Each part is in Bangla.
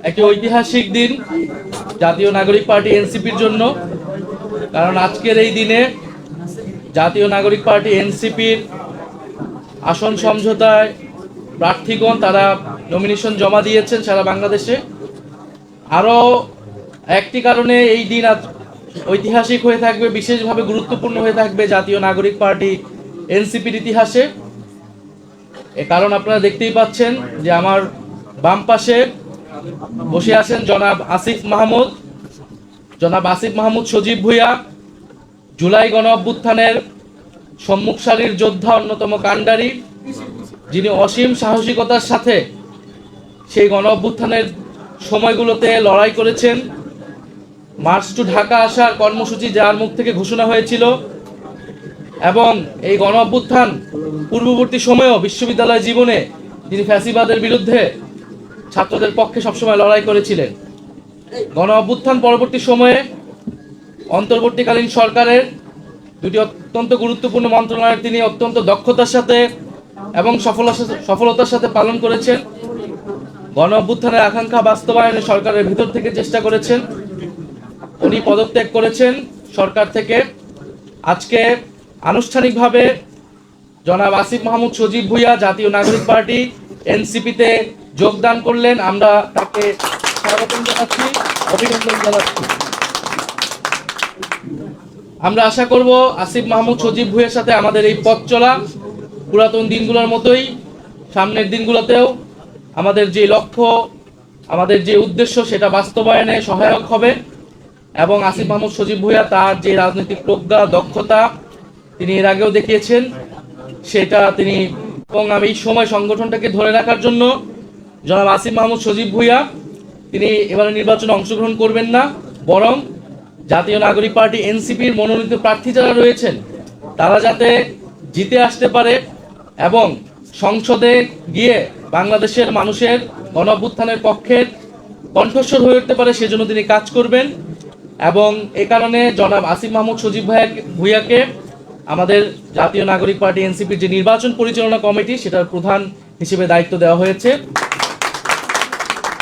একটি ঐতিহাসিক দিন জাতীয় নাগরিক পার্টি এনসিপির জন্য। কারণ আজকের এই দিনে জাতীয় নাগরিক পার্টি এনসিপির আসন সমঝোতায় প্রার্থীগণ তারা নমিনেশন জমা দিয়েছেন সারা বাংলাদেশে। আরও একটি কারণে এই দিন ঐতিহাসিক হয়ে থাকবে, বিশেষভাবে গুরুত্বপূর্ণ হয়ে থাকবে জাতীয় নাগরিক পার্টি এনসিপির ইতিহাসে। এ কারণ আপনারা দেখতেই পাচ্ছেন যে আমার বাম পাশে বসে আছেন জনাব আসিফ মাহমুদ সজীব ভুঁইয়া, জুলাই গণ অভ্যুত্থানের সম্মুখ সারির যোদ্ধা, অন্যতম কাণ্ডারি, যিনি অসীম সাহসিকতার সাথে সেই গণ অভ্যুত্থানের সময়গুলোতে লড়াই করেছেন। মার্চ টু ঢাকা আসার কর্মসূচি যার মুখ থেকে ঘোষণা হয়েছিল এবং এই গণ অভ্যুত্থান পূর্ববর্তী সময়েও বিশ্ববিদ্যালয় জীবনে তিনি ফ্যাসিবাদের বিরুদ্ধে ছাত্রদের পক্ষে সবসময় লড়াই করেছিলেন। গণ অভ্যুত্থান পরবর্তী সময়ে অন্তর্বর্তীকালীন সরকারের দুটি অত্যন্ত গুরুত্বপূর্ণ মন্ত্রণালয় তিনি অত্যন্ত দক্ষতার সাথে এবং সফলতার সাথে পালন করেছেন। গণ অভ্যুত্থানের আকাঙ্ক্ষা বাস্তবায়নে সরকারের ভিতর থেকে চেষ্টা করেছেন। উনি পদত্যাগ করেছেন সরকার থেকে। আজকে আনুষ্ঠানিকভাবে জনাব আসিফ মাহমুদ সজীব ভুঁইয়া জাতীয় নাগরিক পার্টি এনসিপিতে যোগদান করলেন। আমরা তাকে স্বাগতম জানাচ্ছি, অভিনন্দন জানাচ্ছি। আমরা আশা করব আসিফ মাহমুদ সজীব ভুঁইয়ার সাথে আমাদের এই পথ চলা পুরাতন দিনগুলোর মতোই সামনের দিনগুলোতেও আমাদের যে লক্ষ্য, আমাদের যে উদ্দেশ্য, সেটা বাস্তবায়নে সহায়ক হবে। এবং আসিফ মাহমুদ সজীব ভুঁইয়া তার যে রাজনৈতিক প্রজ্ঞা, দক্ষতা তিনি এর আগেও দেখিয়েছেন, সেটা তিনি এবং আমি এই সময় সংগঠনটাকে ধরে রাখার জন্য জনাব আসিফ মাহমুদ সজীব ভুঁইয়া তিনি এবারে নির্বাচনে অংশগ্রহণ করবেন না, বরং জাতীয় নাগরিক পার্টি এনসিপির মনোনীত প্রার্থী যারা রয়েছেন তারা যাতে জিতে আসতে পারে এবং সংসদে গিয়ে বাংলাদেশের মানুষের গণ অভ্যুত্থানের পক্ষের কণ্ঠস্বর হয়ে উঠতে পারে, সেজন্য তিনি কাজ করবেন। এবং এ কারণে জনাব আসিফ মাহমুদ সজীব ভুঁইয়াকে আমাদের জাতীয় নাগরিক পার্টি এনসিপির যে নির্বাচন পরিচালনা কমিটি, সেটার প্রধান হিসেবে দায়িত্ব দেওয়া হয়েছে।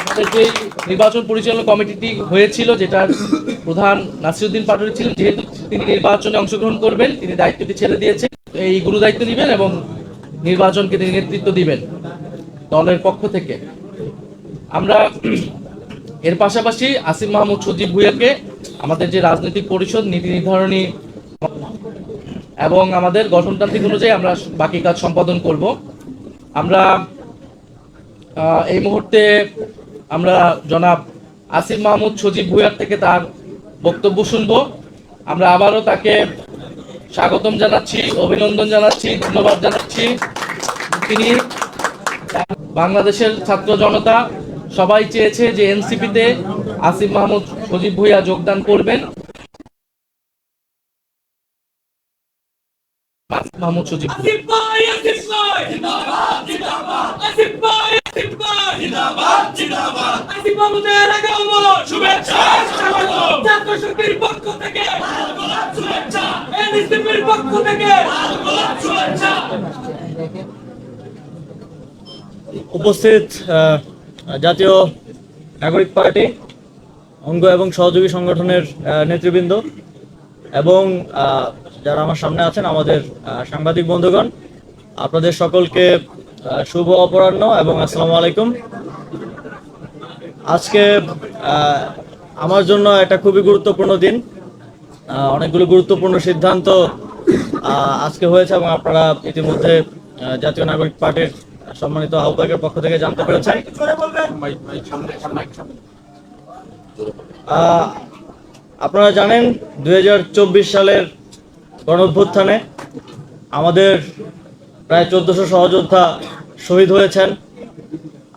আমাদের যে নির্বাচন পরিচালনা কমিটিটি হয়েছিল, যেটার প্রধান নাসিরউদ্দিন পাটোয়ারি ছিলেন, যেহেতু তিনি নির্বাচনে অংশগ্রহণ করবেন, তিনি দায়িত্বটি ছেড়ে দিয়েছেন। এই গুরু দায়িত্ব নেবেন এবং নির্বাচনকে তিনি নেতৃত্ব দিবেন দলের পক্ষ থেকে। আমরা এর পাশাপাশি আসিফ মাহমুদ সজীব ভুঁইয়াকে আমাদের যে রাজনৈতিক পরিষদ, নীতি নির্ধারণী এবং আমাদের গঠনতান্ত্রিক অনুযায়ী আমরা বাকি কাজ সম্পাদন করব। আমরা এই মুহূর্তে আমরা জনাব আসিফ মাহমুদ সজীব ভুঁইয়ার থেকে তার বক্তব্য শুনব। আমরা আবারও তাকে স্বাগতম জানাচ্ছি, অভিনন্দন জানাচ্ছি, ধন্যবাদ জানাচ্ছি। তিনি বাংলাদেশের ছাত্র জনতা সবাই চেয়েছে যে এনসিপিতে আসিফ মাহমুদ সজীব ভুঁইয়া যোগদান করবেন। মাহমুদ সজীব উপস্থিত জাতীয় নাগরিক পার্টি অঙ্গ এবং সহযোগী সংগঠনের নেতৃবৃন্দ এবং যারা আমার সামনে আছেন, আমাদের সাংবাদিক বন্ধুগণ, আপনাদের সকলকে শুভ অপরাহ্ন এবং আসসালামু আলাইকুম। আজকে আমার জন্য একটা খুবই গুরুত্বপূর্ণ দিন। অনেকগুলো গুরুত্বপূর্ণ সিদ্ধান্ত আজকে হয়েছে এবং আপনারা ইতিমধ্যে জাতীয় নাগরিক পার্টির সম্মানিত আহ্বায়কের পক্ষ থেকে জানতে পেরেছেন। আপনারা জানেন 2024 সালের গণঅভ্যুত্থানে আমাদের প্রায় 1400 সহযোদ্ধা শহীদ হয়েছেন,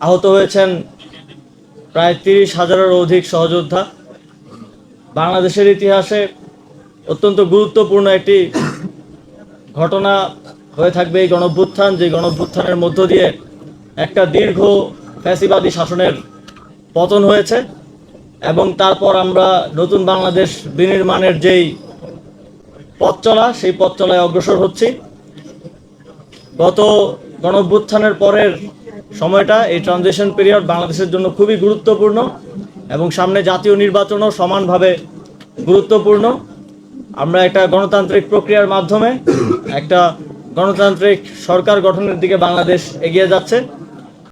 আহত হয়েছেন প্রায় 30,000-এরও অধিক সহযোদ্ধা। বাংলাদেশের ইতিহাসে অত্যন্ত গুরুত্বপূর্ণ একটি ঘটনা হয়ে থাকবে এই গণঅভ্যুত্থান, যে গণঅভ্যুত্থানের মধ্য দিয়ে একটা দীর্ঘ ফ্যাসিবাদী শাসনের পতন হয়েছে এবং তারপর আমরা নতুন বাংলাদেশ বিনির্মাণের যেই পথ চলা, সেই পথ চলায় অগ্রসর হচ্ছি। গত গণঅভ্যুত্থানের পরের সময়টা, এই ট্রানজিশন পিরিয়ড বাংলাদেশের জন্য খুবই গুরুত্বপূর্ণ এবং সামনে জাতীয় নির্বাচনও সমানভাবে গুরুত্বপূর্ণ। আমরা একটা গণতান্ত্রিক প্রক্রিয়ার মাধ্যমে একটা গণতান্ত্রিক সরকার গঠনের দিকে বাংলাদেশ এগিয়ে যাচ্ছে।